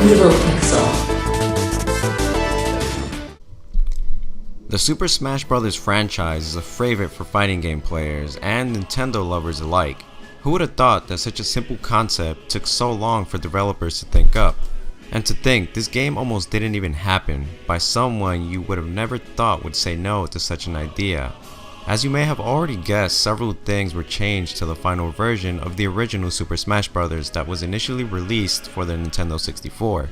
Evil Pixel. The Super Smash Bros. Franchise is a favorite for fighting game players and Nintendo lovers alike. Who would have thought that such a simple concept took so long for developers to think up? And to think this game almost didn't even happen by someone you would have never thought would say no to such an idea. As you may have already guessed, several things were changed to the final version of the original Super Smash Bros. That was initially released for the Nintendo 64.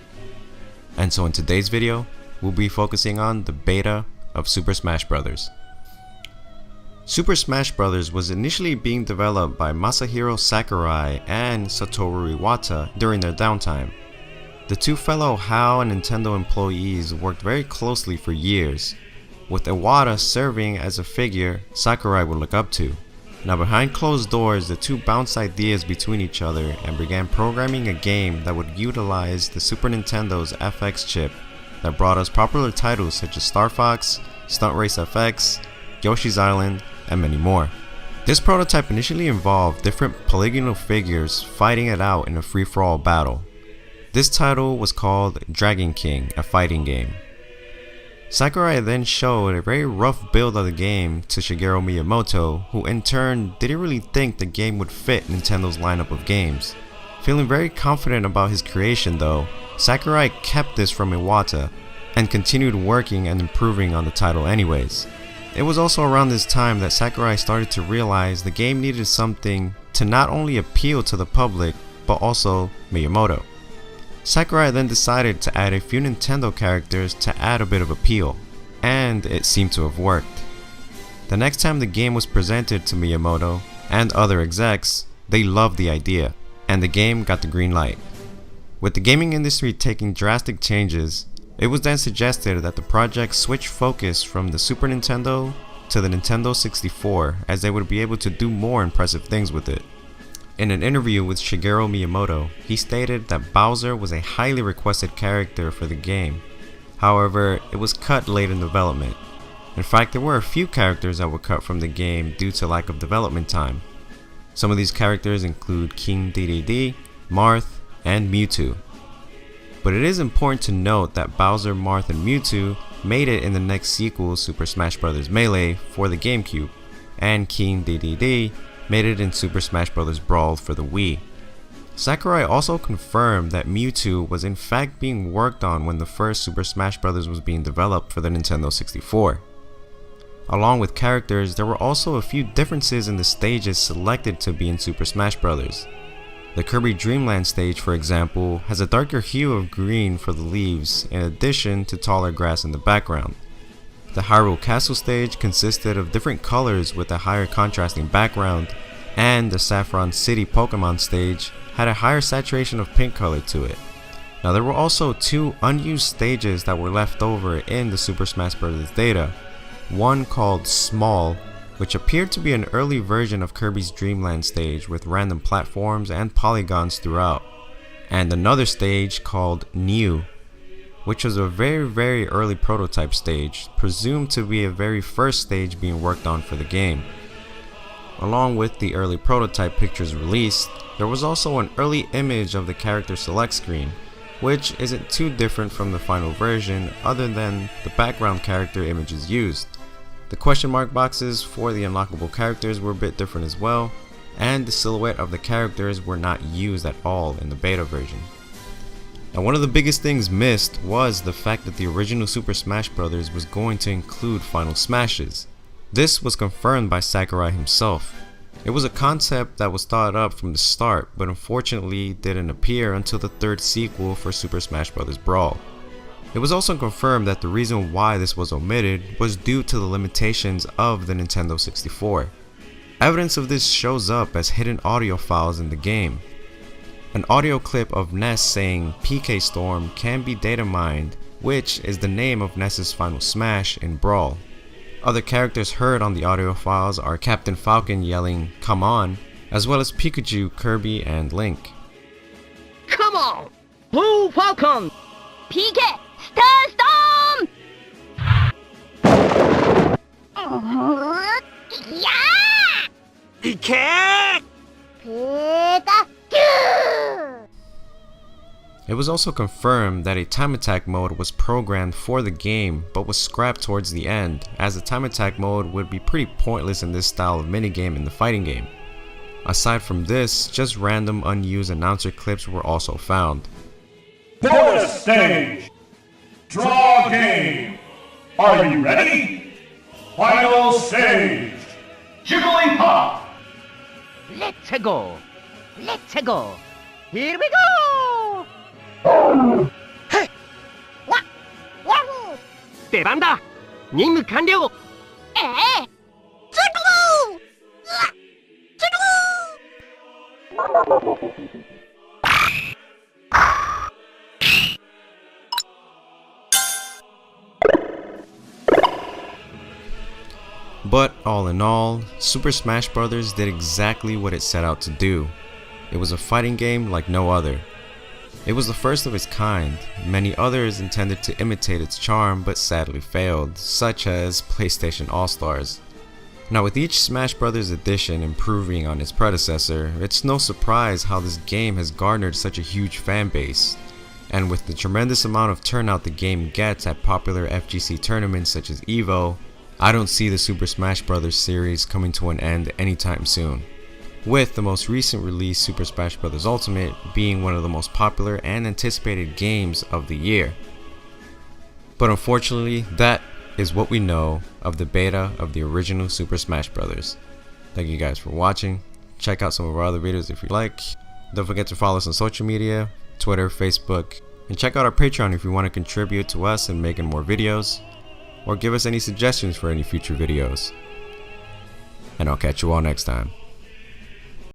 And so in today's video, we'll be focusing on the beta of Super Smash Bros. Super Smash Bros. Was initially being developed by Masahiro Sakurai and Satoru Iwata during their downtime. The two fellow HAL and Nintendo employees worked very closely for years, with Iwata serving as a figure Sakurai would look up to. Now behind closed doors, the two bounced ideas between each other and began programming a game that would utilize the Super Nintendo's FX chip that brought us popular titles such as Star Fox, Stunt Race FX, Yoshi's Island, and many more. This prototype initially involved different polygonal figures fighting it out in a free-for-all battle. This title was called Dragon King, a fighting game. Sakurai then showed a very rough build of the game to Shigeru Miyamoto, who in turn didn't really think the game would fit Nintendo's lineup of games. Feeling very confident about his creation though, Sakurai kept this from Iwata and continued working and improving on the title anyways. It was also around this time that Sakurai started to realize the game needed something to not only appeal to the public but also Miyamoto. Sakurai then decided to add a few Nintendo characters to add a bit of appeal, and it seemed to have worked. The next time the game was presented to Miyamoto and other execs, they loved the idea, and the game got the green light. With the gaming industry taking drastic changes, it was then suggested that the project switch focus from the Super Nintendo to the Nintendo 64, as they would be able to do more impressive things with it. In an interview with Shigeru Miyamoto, he stated that Bowser was a highly requested character for the game. However, it was cut late in development. In fact, there were a few characters that were cut from the game due to lack of development time. Some of these characters include King Dedede, Marth, and Mewtwo. But it is important to note that Bowser, Marth, and Mewtwo made it in the next sequel, Super Smash Bros. Melee, for the GameCube, and King Dedede made it in Super Smash Bros. Brawl for the Wii. Sakurai also confirmed that Mewtwo was in fact being worked on when the first Super Smash Bros. Was being developed for the Nintendo 64. Along with characters, there were also a few differences in the stages selected to be in Super Smash Bros. The Kirby Dream Land stage, for example, has a darker hue of green for the leaves in addition to taller grass in the background. The Hyrule Castle stage consisted of different colors with a higher contrasting background, and the Saffron City Pokemon stage had a higher saturation of pink color to it. Now there were also two unused stages that were left over in the Super Smash Bros. Data, one called Small, which appeared to be an early version of Kirby's Dream Land stage with random platforms and polygons throughout, and another stage called New, which was a very early prototype stage, presumed to be a very first stage being worked on for the game. Along with the early prototype pictures released, there was also an early image of the character select screen, which isn't too different from the final version other than the background character images used. The question mark boxes for the unlockable characters were a bit different as well, and the silhouette of the characters were not used at all in the beta version. Now one of the biggest things missed was the fact that the original Super Smash Bros. Was going to include final smashes. This was confirmed by Sakurai himself. It was a concept that was thought up from the start, but unfortunately didn't appear until the third sequel for Super Smash Bros. Brawl. It was also confirmed that the reason why this was omitted was due to the limitations of the Nintendo 64. Evidence of this shows up as hidden audio files in the game. An audio clip of Ness saying PK Storm can be data mined, which is the name of Ness's final smash in Brawl. Other characters heard on the audio files are Captain Falcon yelling "Come on," as well as Pikachu, Kirby, and Link. Come on! Blue Falcon! PK! Star Storm! Yeah! PK! Pikachu! It was also confirmed that a time attack mode was programmed for the game but was scrapped towards the end, as the time attack mode would be pretty pointless in this style of minigame in the fighting game. Aside from this, just random unused announcer clips were also found. Bonus stage! Draw game! Are you ready? Final stage! Jigglypuff! Let's go! Let's go! Here we go! 出番だ！任務完了！But all in all, Super Smash Bros. Did exactly what it set out to do. It was a fighting game like no other. It was the first of its kind. Many others intended to imitate its charm but sadly failed, such as PlayStation All-Stars. Now with each Smash Bros. Edition improving on its predecessor, it's no surprise how this game has garnered such a huge fan base. And with the tremendous amount of turnout the game gets at popular FGC tournaments such as EVO, I don't see the Super Smash Bros. Series coming to an end anytime soon, with the most recent release Super Smash Bros. Ultimate being one of the most popular and anticipated games of the year. But unfortunately, that is what we know of the beta of the original Super Smash Bros. Thank you guys for watching. Check out some of our other videos if you like. Don't forget to follow us on social media, Twitter, Facebook, and check out our Patreon if you want to contribute to us in making more videos, or give us any suggestions for any future videos. And I'll catch you all next time.